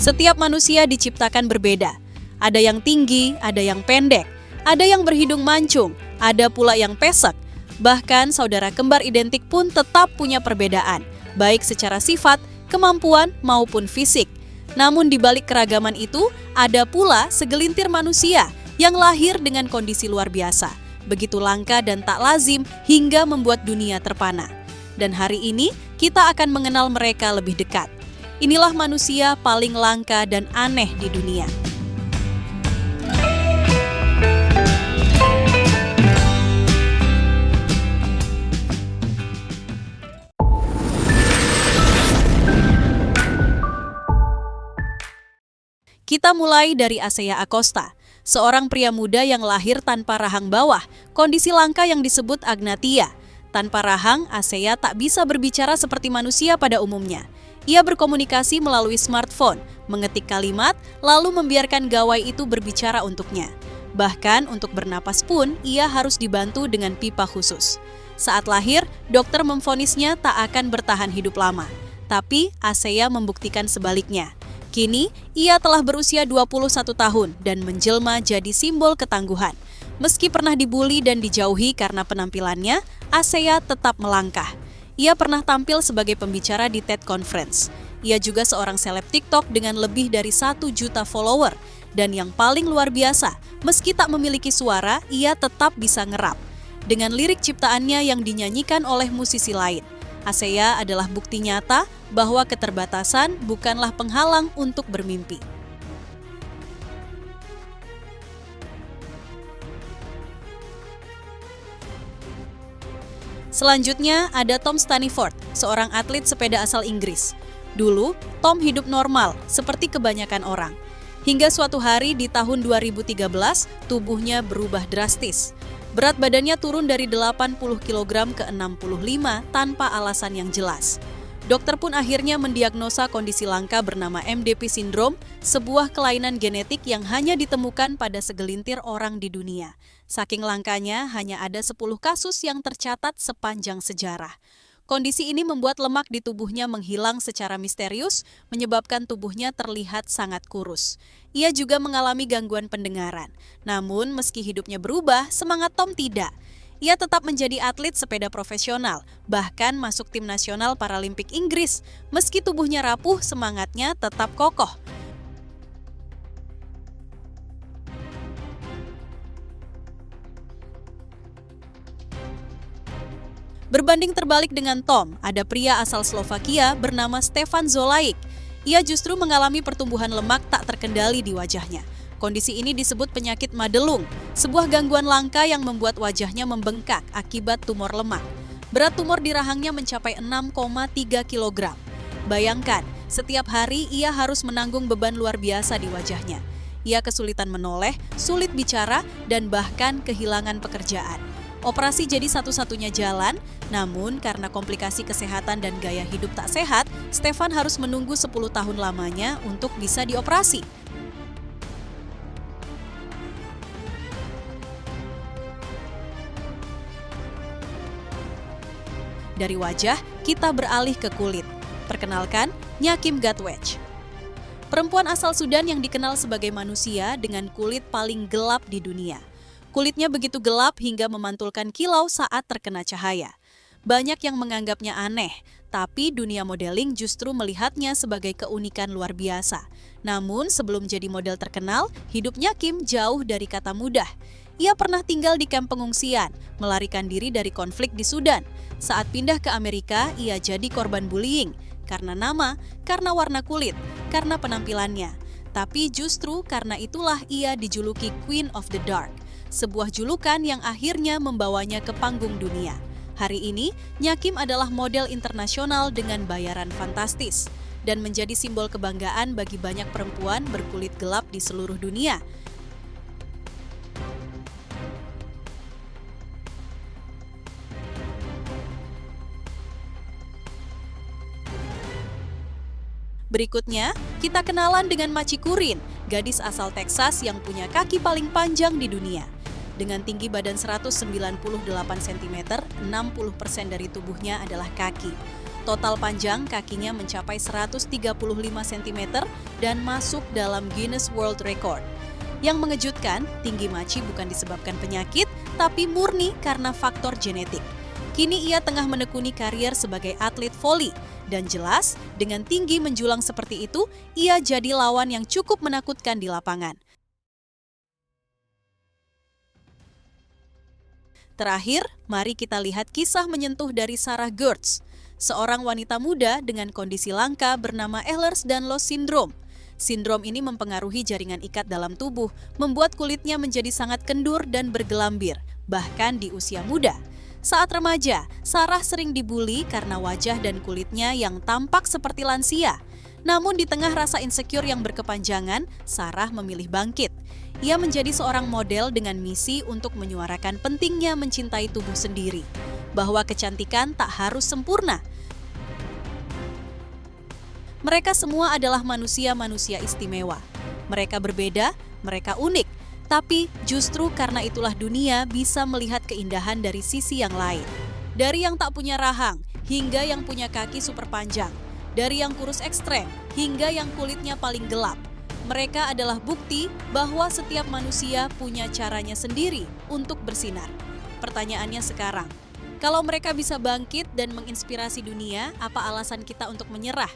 Setiap manusia diciptakan berbeda. Ada yang tinggi, ada yang pendek, ada yang berhidung mancung, ada pula yang pesek. Bahkan saudara kembar identik pun tetap punya perbedaan, baik secara sifat, kemampuan, maupun fisik. Namun di balik keragaman itu, ada pula segelintir manusia yang lahir dengan kondisi luar biasa. Begitu langka dan tak lazim hingga membuat dunia terpana. Dan hari ini, kita akan mengenal mereka lebih dekat. Inilah manusia paling langka dan aneh di dunia. Kita mulai dari Asea Acosta, seorang pria muda yang lahir tanpa rahang bawah, kondisi langka yang disebut agnatia. Tanpa rahang, Asea tak bisa berbicara seperti manusia pada umumnya. Ia berkomunikasi melalui smartphone, mengetik kalimat, lalu membiarkan gawai itu berbicara untuknya. Bahkan untuk bernapas pun, ia harus dibantu dengan pipa khusus. Saat lahir, dokter memvonisnya tak akan bertahan hidup lama. Tapi Asea membuktikan sebaliknya. Kini, ia telah berusia 21 tahun dan menjelma jadi simbol ketangguhan. Meski pernah dibuli dan dijauhi karena penampilannya, Asea tetap melangkah. Ia pernah tampil sebagai pembicara di TED Conference. Ia juga seorang seleb TikTok dengan lebih dari 1 juta follower. Dan yang paling luar biasa, meski tak memiliki suara, ia tetap bisa ngerap. Dengan lirik ciptaannya yang dinyanyikan oleh musisi lain. Asea adalah bukti nyata bahwa keterbatasan bukanlah penghalang untuk bermimpi. Selanjutnya ada Tom Staniforth, seorang atlet sepeda asal Inggris. Dulu, Tom hidup normal, seperti kebanyakan orang. Hingga suatu hari di tahun 2013, tubuhnya berubah drastis. Berat badannya turun dari 80 kg ke 65 tanpa alasan yang jelas. Dokter pun akhirnya mendiagnosa kondisi langka bernama MDP Syndrome, sebuah kelainan genetik yang hanya ditemukan pada segelintir orang di dunia. Saking langkanya, hanya ada 10 kasus yang tercatat sepanjang sejarah. Kondisi ini membuat lemak di tubuhnya menghilang secara misterius, menyebabkan tubuhnya terlihat sangat kurus. Ia juga mengalami gangguan pendengaran. Namun, meski hidupnya berubah, semangat Tom tidak. Ia tetap menjadi atlet sepeda profesional, bahkan masuk tim nasional Paralimpik Inggris. Meski tubuhnya rapuh, semangatnya tetap kokoh. Berbanding terbalik dengan Tom, ada pria asal Slovakia bernama Stefan Zolaik. Ia justru mengalami pertumbuhan lemak tak terkendali di wajahnya. Kondisi ini disebut penyakit Madelung, sebuah gangguan langka yang membuat wajahnya membengkak akibat tumor lemak. Berat tumor di rahangnya mencapai 6,3 kg. Bayangkan, setiap hari ia harus menanggung beban luar biasa di wajahnya. Ia kesulitan menoleh, sulit bicara, dan bahkan kehilangan pekerjaan. Operasi jadi satu-satunya jalan, namun karena komplikasi kesehatan dan gaya hidup tak sehat, Stefan harus menunggu 10 tahun lamanya untuk bisa dioperasi. Dari wajah, kita beralih ke kulit. Perkenalkan, Nyakim Gatwech. Perempuan asal Sudan yang dikenal sebagai manusia dengan kulit paling gelap di dunia. Kulitnya begitu gelap hingga memantulkan kilau saat terkena cahaya. Banyak yang menganggapnya aneh, tapi dunia modeling justru melihatnya sebagai keunikan luar biasa. Namun sebelum jadi model terkenal, hidupnya Kim jauh dari kata mudah. Ia pernah tinggal di kamp pengungsian, melarikan diri dari konflik di Sudan. Saat pindah ke Amerika, ia jadi korban bullying. Karena nama, karena warna kulit, karena penampilannya. Tapi justru karena itulah ia dijuluki Queen of the Dark. Sebuah julukan yang akhirnya membawanya ke panggung dunia. Hari ini, Nyakim adalah model internasional dengan bayaran fantastis dan menjadi simbol kebanggaan bagi banyak perempuan berkulit gelap di seluruh dunia. Berikutnya, kita kenalan dengan Maci Kurin, gadis asal Texas yang punya kaki paling panjang di dunia. Dengan tinggi badan 198 cm, 60% dari tubuhnya adalah kaki. Total panjang kakinya mencapai 135 cm dan masuk dalam Guinness World Record. Yang mengejutkan, tinggi Maci bukan disebabkan penyakit, tapi murni karena faktor genetik. Kini ia tengah menekuni karier sebagai atlet voli. Dan jelas, dengan tinggi menjulang seperti itu, ia jadi lawan yang cukup menakutkan di lapangan. Terakhir, mari kita lihat kisah menyentuh dari Sarah Gertz, seorang wanita muda dengan kondisi langka bernama Ehlers-Danlos Syndrome. Sindrom ini mempengaruhi jaringan ikat dalam tubuh, membuat kulitnya menjadi sangat kendur dan bergelambir, bahkan di usia muda. Saat remaja, Sarah sering dibully karena wajah dan kulitnya yang tampak seperti lansia. Namun di tengah rasa insecure yang berkepanjangan, Sarah memilih bangkit. Ia menjadi seorang model dengan misi untuk menyuarakan pentingnya mencintai tubuh sendiri, bahwa kecantikan tak harus sempurna. Mereka semua adalah manusia-manusia istimewa. Mereka berbeda, mereka unik. Tapi justru karena itulah dunia bisa melihat keindahan dari sisi yang lain. Dari yang tak punya rahang, hingga yang punya kaki super panjang. Dari yang kurus ekstrem, hingga yang kulitnya paling gelap. Mereka adalah bukti bahwa setiap manusia punya caranya sendiri untuk bersinar. Pertanyaannya sekarang, kalau mereka bisa bangkit dan menginspirasi dunia, apa alasan kita untuk menyerah?